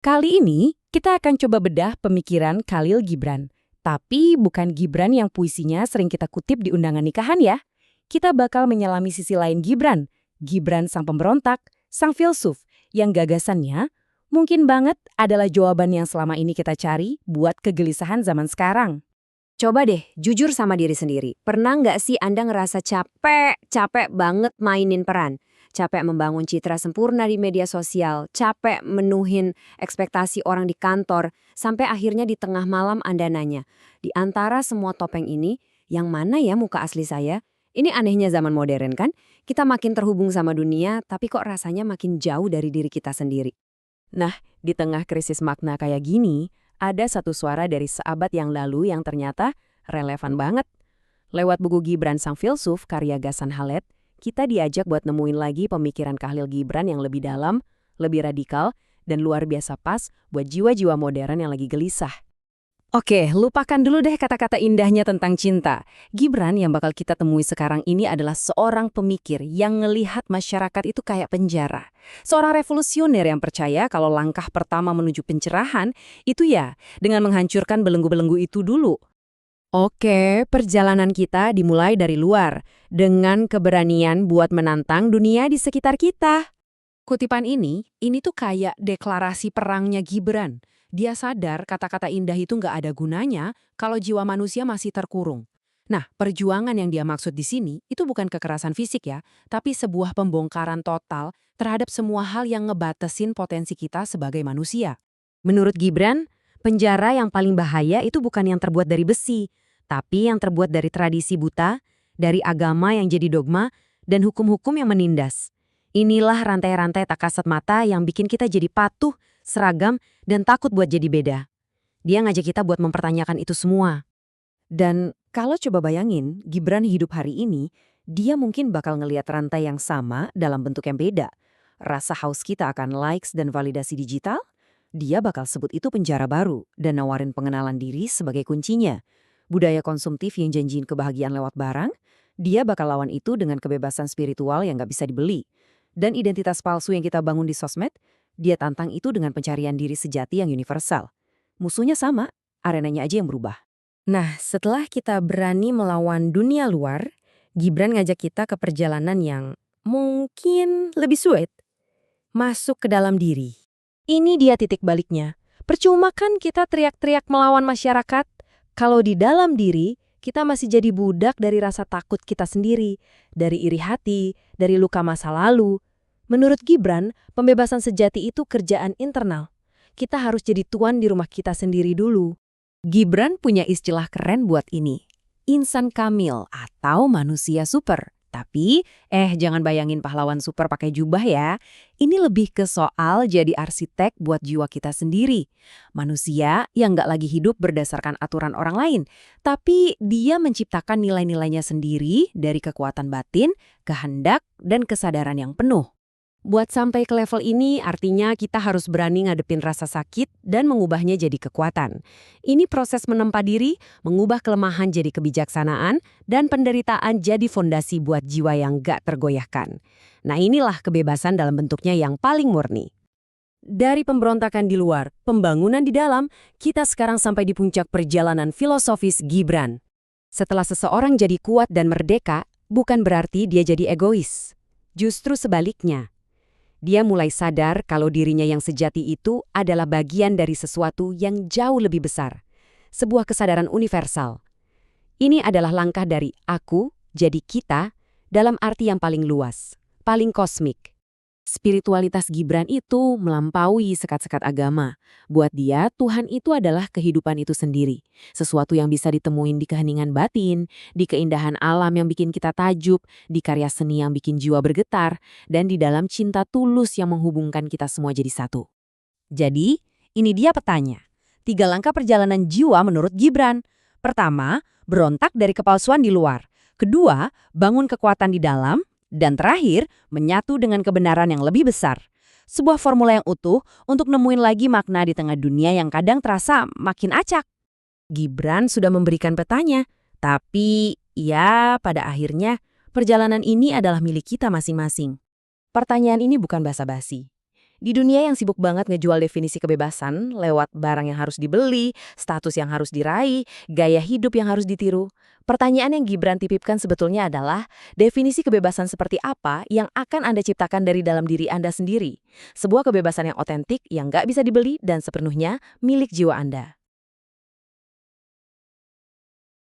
Kali ini, kita akan coba bedah pemikiran Khalil Gibran. Tapi bukan Gibran yang puisinya sering kita kutip di undangan nikahan ya. Kita bakal menyelami sisi lain Gibran. Gibran sang pemberontak, sang filsuf, yang gagasannya mungkin banget adalah jawaban yang selama ini kita cari buat kegelisahan zaman sekarang. Coba deh, jujur sama diri sendiri. Pernah nggak sih Anda ngerasa capek banget mainin peran? Capek membangun citra sempurna di media sosial, capek menuhin ekspektasi orang di kantor, sampai akhirnya di tengah malam Anda nanya, di antara semua topeng ini, yang mana ya muka asli saya? Ini anehnya zaman modern kan? Kita makin terhubung sama dunia, tapi kok rasanya makin jauh dari diri kita sendiri. Nah, di tengah krisis makna kayak gini, ada satu suara dari seabad yang lalu yang ternyata relevan banget. Lewat buku Gibran Sang Filsuf karya Ghassan Khaled, kita diajak buat nemuin lagi pemikiran Khalil Gibran yang lebih dalam, lebih radikal, dan luar biasa pas buat jiwa-jiwa modern yang lagi gelisah. Oke, lupakan dulu deh kata-kata indahnya tentang cinta. Gibran yang bakal kita temui sekarang ini adalah seorang pemikir yang ngelihat masyarakat itu kayak penjara. Seorang revolusioner yang percaya kalau langkah pertama menuju pencerahan itu ya dengan menghancurkan belenggu-belenggu itu dulu. Oke, perjalanan kita dimulai dari luar, dengan keberanian buat menantang dunia di sekitar kita. Kutipan ini tuh kayak deklarasi perangnya Gibran. Dia sadar kata-kata indah itu nggak ada gunanya kalau jiwa manusia masih terkurung. Nah, perjuangan yang dia maksud di sini itu bukan kekerasan fisik ya, tapi sebuah pembongkaran total terhadap semua hal yang ngebatasin potensi kita sebagai manusia. Menurut Gibran, penjara yang paling bahaya itu bukan yang terbuat dari besi, tapi yang terbuat dari tradisi buta, dari agama yang jadi dogma, dan hukum-hukum yang menindas. Inilah rantai-rantai tak kasat mata yang bikin kita jadi patuh, seragam, dan takut buat jadi beda. Dia ngajak kita buat mempertanyakan itu semua. Dan kalau coba bayangin, Gibran hidup hari ini, dia mungkin bakal ngelihat rantai yang sama dalam bentuk yang beda. Rasa haus kita akan likes dan validasi digital, dia bakal sebut itu penjara baru dan nawarin pengenalan diri sebagai kuncinya. Budaya konsumtif yang janjiin kebahagiaan lewat barang, dia bakal lawan itu dengan kebebasan spiritual yang nggak bisa dibeli. Dan identitas palsu yang kita bangun di sosmed, dia tantang itu dengan pencarian diri sejati yang universal. Musuhnya sama, arenanya aja yang berubah. Nah, setelah kita berani melawan dunia luar, Gibran ngajak kita ke perjalanan yang mungkin lebih sulit. Masuk ke dalam diri. Ini dia titik baliknya. Percuma kan kita teriak-teriak melawan masyarakat, kalau di dalam diri, kita masih jadi budak dari rasa takut kita sendiri, dari iri hati, dari luka masa lalu. Menurut Gibran, pembebasan sejati itu kerjaan internal. Kita harus jadi tuan di rumah kita sendiri dulu. Gibran punya istilah keren buat ini. Insan kamil atau manusia super. Tapi, jangan bayangin pahlawan super pakai jubah ya. Ini lebih ke soal jadi arsitek buat jiwa kita sendiri. Manusia yang nggak lagi hidup berdasarkan aturan orang lain, tapi dia menciptakan nilai-nilainya sendiri dari kekuatan batin, kehendak, dan kesadaran yang penuh. Buat sampai ke level ini artinya kita harus berani ngadepin rasa sakit dan mengubahnya jadi kekuatan. Ini proses menempa diri, mengubah kelemahan jadi kebijaksanaan, dan penderitaan jadi fondasi buat jiwa yang gak tergoyahkan. Nah inilah kebebasan dalam bentuknya yang paling murni. Dari pemberontakan di luar, pembangunan di dalam, kita sekarang sampai di puncak perjalanan filosofis Gibran. Setelah seseorang jadi kuat dan merdeka, bukan berarti dia jadi egois. Justru sebaliknya. Dia mulai sadar kalau dirinya yang sejati itu adalah bagian dari sesuatu yang jauh lebih besar. Sebuah kesadaran universal. Ini adalah langkah dari aku jadi kita dalam arti yang paling luas, paling kosmik. Spiritualitas Gibran itu melampaui sekat-sekat agama. Buat dia, Tuhan itu adalah kehidupan itu sendiri. Sesuatu yang bisa ditemuin di keheningan batin, di keindahan alam yang bikin kita tajub, di karya seni yang bikin jiwa bergetar, dan di dalam cinta tulus yang menghubungkan kita semua jadi satu. Jadi, ini dia petanya. 3 langkah perjalanan jiwa menurut Gibran. Pertama, berontak dari kepalsuan di luar. Kedua, bangun kekuatan di dalam. Dan terakhir, menyatu dengan kebenaran yang lebih besar. Sebuah formula yang utuh untuk nemuin lagi makna di tengah dunia yang kadang terasa makin acak. Gibran sudah memberikan petanya, tapi ya pada akhirnya perjalanan ini adalah milik kita masing-masing. Pertanyaan ini bukan basa-basi. Di dunia yang sibuk banget ngejual definisi kebebasan lewat barang yang harus dibeli, status yang harus diraih, gaya hidup yang harus ditiru, pertanyaan yang Gibran titipkan sebetulnya adalah, definisi kebebasan seperti apa yang akan Anda ciptakan dari dalam diri Anda sendiri? Sebuah kebebasan yang otentik, yang nggak bisa dibeli dan sepenuhnya milik jiwa Anda.